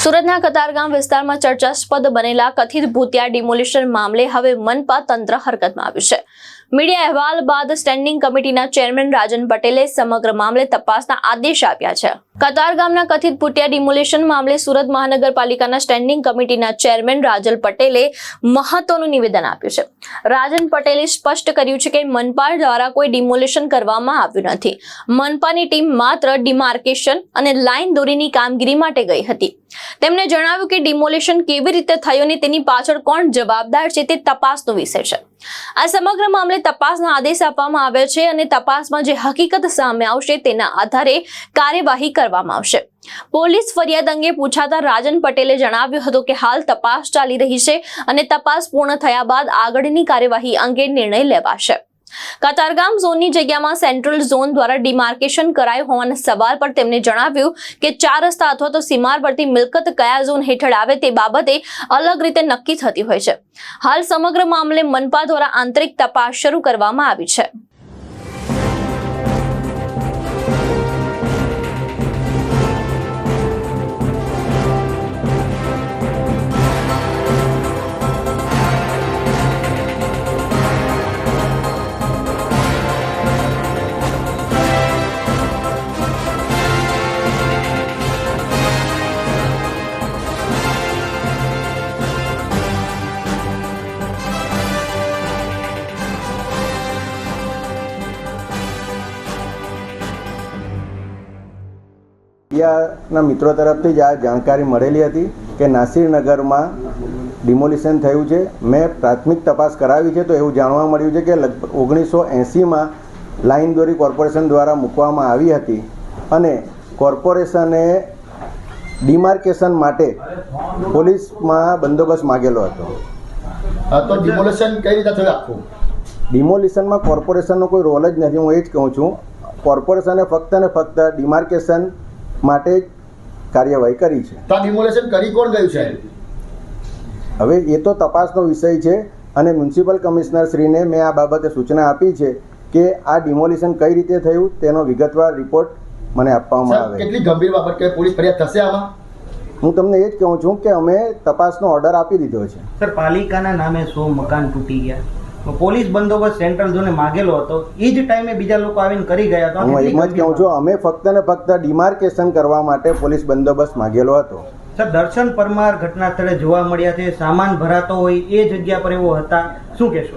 સુરતના કતારગામ વિસ્તારમાં ચર્ચાસ્પદ બનેલા કથિત ભૂતિયા ડિમોલિશન મામલે હવે મનપા તંત્ર હરકતમાં આવ્યું છે। મીડિયા અહેવાલ બાદ સ્ટેન્ડિંગ કમિટીના ચેરમેન રાજન પટેલે સમગ્ર મામલે તપાસના આદેશ આપ્યા છે। કતારગામના કથિત ભૂતિયા ડિમોલિશન મામલે સુરત મહાનગરપાલિકાના સ્ટેન્ડિંગ કમિટીના ચેરમેન રાજલ પટેલે મહત્વનું નિવેદન આપ્યું છે। રાજન પટેલે સ્પષ્ટ કર્યું છે કે મનપા દ્વારા કોઈ ડિમોલિશન કરવામાં આવ્યું નથી। મનપાની ટીમ માત્ર ડિમાર્કેશન અને લાઇન દોરીની કામગીરી માટે ગઈ હતી। તેમણે જણાવ્યું કે ડિમોલિશન કેવી રીતે થયું અને તેની પાછળ કોણ જવાબદાર છે તે તપાસનો વિષય છે। આ સમગ્ર મામલે તપાસના આદેશ આપવામાં આવ્યા છે અને તપાસમાં જે હકીકત સામે આવશે તેના આધારે કાર્યવાહી કરવામાં આવશે। પોલીસ ફરિયાદ અંગે પૂછાતા રાજન પટેલે જણાવ્યું હતું કે હાલ તપાસ ચાલી રહી છે અને તપાસ પૂર્ણ થયા બાદ આગળની કાર્યવાહી અંગે નિર્ણય લેવાશે। કતારગામ ઝોનની જગ્યામાં સેન્ટ્રલ ઝોન દ્વારા ડિમાર્કેશન કરાયું હોવાના સવાલ પર તેમણે જણાવ્યું કે 4 રસ્તા અથવા તો સીમાવર્તી મિલકત કયા ઝોન હેઠળ આવે તે બાબતે અલગ રીતે નક્કી થતી હોય છે। હાલ સમગ્ર મામલે મનપા દ્વારા આંતરિક તપાસ શરૂ કરવામાં આવી છે। મીડિયાના મિત્રો તરફથી જ આ જાણકારી મળેલી હતી કે નાસિરનગરમાં ડિમોલિશન થયું છે। મેં પ્રાથમિક તપાસ કરાવી છે તો એવું જાણવા મળ્યું છે કે લગભગ 1980માં લાઇન દોરી કોર્પોરેશન દ્વારા મૂકવામાં આવી હતી અને કોર્પોરેશને ડિમાર્કેશન માટે પોલીસમાં બંદોબસ્ત માગેલો હતો। તો ડિમોલિશન કઈ રીતે થયું આખું? ડિમોલિશનમાં કોર્પોરેશનનો કોઈ રોલ જ નથી। હું એ જ કહું છું, કોર્પોરેશને ફક્ત ને ફક્ત ડિમાર્કેશન માટે જ કાર્યવાહી કરી છે। તો ડિમોલિશન કરી કોણ ગયું છે? હવે એ તો તપાસનો વિષય છે અને મ્યુનિસિપલ કમિશનર શ્રીને મેં આ બાબતે સૂચના આપી છે કે આ ડિમોલિશન કઈ રીતે થયું તેનો વિગતવાર રિપોર્ટ મને આપવામાં આવે। કેટલી ગંભીર બાબત કે પોલીસ ફરિયાદ થશે આમાં? હું તમને એ જ કહું છું કે અમે તપાસનો ઓર્ડર આપી દીધો છે। સર, પાલિકાના નામે 100 મકાન તૂટી ગયા, પોલીસ બંદોબસ્ત સેન્ટ્રલ ઝોને માગેલો હતો, એ જ ટાઈમે બીજા લોકો આવીને કરી ગયા હતા। હું એમ જ કહું છું, અમે ફક્ત ને ફક્ત ડિમાર્કેશન કરવા માટે પોલીસ બંદોબસ્ત માગેલો હતો। સર, દર્શન પરમાર ઘટના સ્થળે જોવા મળ્યા છે, સામાન ભરાતો હોય એ જગ્યા પર એવો હતા, શું કહેશો?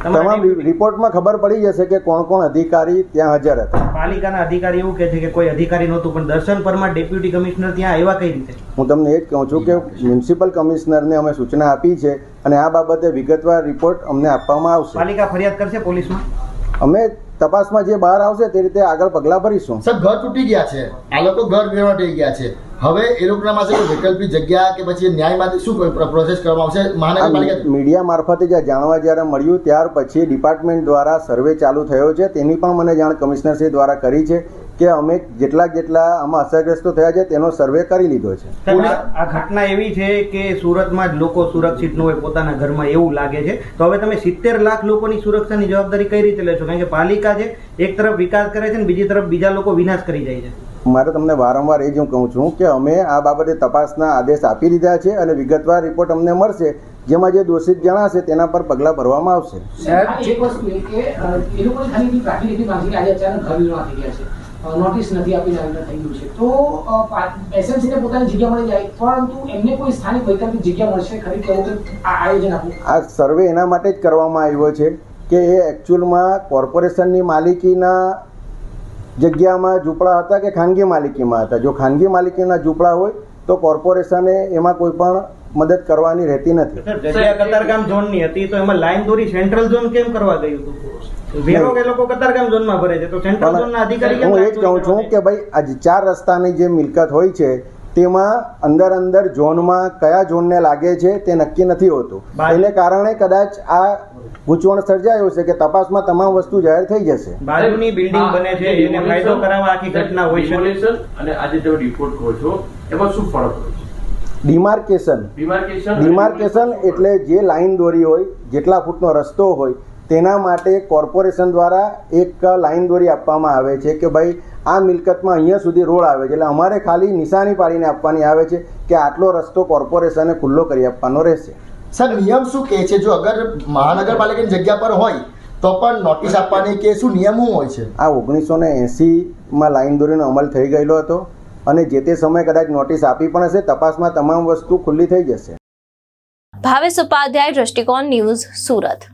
તમામ રિપોર્ટમાં ખબર પડી જશે કે કોણ કોણ અધિકારી ત્યાં હાજર હતા। પાલિકાના અધિકારી એવું કહે છે કે કોઈ અધિકારી નહોતું, પણ દર્શન પરમાર ડેપ્યુટી કમિશનર ત્યાં આવ્યા કઈ રીતે? હું તમને એ જ કહું છું કે મ્યુનિસિપલ કમિશનરને અમે સૂચના આપી છે અને આ બાબતે વિગતવાર રિપોર્ટ અમને આપવામાં આવશે। પાલિકા ફરિયાદ કરશે પોલીસમાં? અમે તપાસમાં જે બહાર આવશે તે રીતે આગળ પગલાં ભરીશું। સર, ઘર તૂટી ગયા છે, આ લોકો ઘર વેરવા થઈ ગયા છે, હવે એ લોકોના પાસે કોઈ વૈકલ્પિક જગ્યા કે પછી ન્યાય માટે શું પ્રોસેસ કરવામાં આવશે? મહાનગરપાલિકા મીડિયા મારફતે જાણવા જ્યારે મળ્યું ત્યાર પછી ડિપાર્ટમેન્ટ દ્વારા સર્વે ચાલુ થયો છે, તેની પણ મને જાણ કમિશનરશ્રી દ્વારા કરી છે કે અમે જેટલા આમાં અસરગ્રસ્તો થયા છે તેનો સર્વે કરી લીધો છે। આ ઘટના એવી છે કે સુરતમાં જ લોકો સુરક્ષિત ન હોય પોતાના ઘરમાં એવું લાગે છે, તો હવે તમે 70 લાખ લોકોની સુરક્ષાની જવાબદારી કઈ રીતે લેશો? કારણ કે પાલિકા છે એક તરફ વિકાસ કરે છે ને બીજી તરફ બીજા લોકો વિનાશ કરી જાય છે। મારે તમને વારંવાર એ જ હું કહું છું કે અમે આ બાબતે તપાસના આદેશ આપી દીધા છે અને વિગતવાર રિપોર્ટ અમને મળશે, જેમાં જે દોષિત જણાશે તેના પર પગલાં ભરવામાં આવશે। નોટિસ નથી આપીને થઈ ગયું છે તો એસએમસીને પોતાની જગ્યા મળી જાય, પરંતુ એમને કોઈ સ્થાનિક વૈકલ્પિક જગ્યા મળશે ખરી? કેવું આયોજન આપવું? આ સર્વે એના માટે જ કરવામાં આવ્યો છે કે એ એકચ્યુઅલમાં કોર્પોરેશનની માલિકીના જગ્યામાં ઝૂંપડા હતા કે ખાનગી માલિકીમાં હતા। જો ખાનગી માલિકીના ઝૂંપડા હોય તો કોર્પોરેશને એમાં કોઈ પણ મદદ કરવાની રહેતી નથી। જગ્યા કતારગામ ઝોનની હતી તો એમાં લાઈન દોરી સેન્ટ્રલ ઝોન કેમ કરવા ગયું હતું? વેરો કે લોકો કતારગામ ઝોનમાં ભરે છે તો સેન્ટ્રલ ઝોનના અધિકારી કેમ? હું એ જ કહું છું કે ભાઈ આજે 4 રસ્તાની જે મિલકત હોય છે તેમાં અંદર ઝોનમાં કયા ઝોનને લાગે છે તે નક્કી નથી હોતું, એને કારણે કદાચ આ ગૂંચવણ સર્જાયો છે કે તપાસમાં તમામ વસ્તુ જાહેર થઈ જશે। બાજુની બિલ્ડિંગ બને છે એને ફાયદો કરાવવા આખી ઘટના હોય છે અને આજે તમે રિપોર્ટ કહો છો એમાં શું ફરક હોય છે? ડિમાર્કેશન એટલે જે લાઈન દોરી હોય, જેટલા ફૂટનો રસ્તો હોય તેના માટે કોર્પોરેશન દ્વારા એક લાઈન દોરી આપવામાં આવે છે કે ભાઈ આ મિલકતમાં અહીંયા સુધી રોડ આવે છે, એટલે અમારે ખાલી નિશાની પાડીને આપવાની આવે છે કે આટલો રસ્તો કોર્પોરેશને ખુલ્લો કરી આપવાનો રહેશે. સર નિયમ શું કહે છે, જો અગર મહાનગરપાલિકાની જગ્યા પર હોય તો પણ નોટિસ આપવાની કે શું નિયમ શું હોય છે? આ 1980માં લાઈન દોરીનો અમલ થઈ ગયેલો હતો અને જે તે સમયે કદાચ નોટિસ આપી પણ હશે. તપાસમાં તમામ વસ્તુ ખુલ્લી થઈ જશે. ભાવેશ ઉપાધ્યાય, દ્રષ્ટિકોણ ન્યૂઝ, સુરત.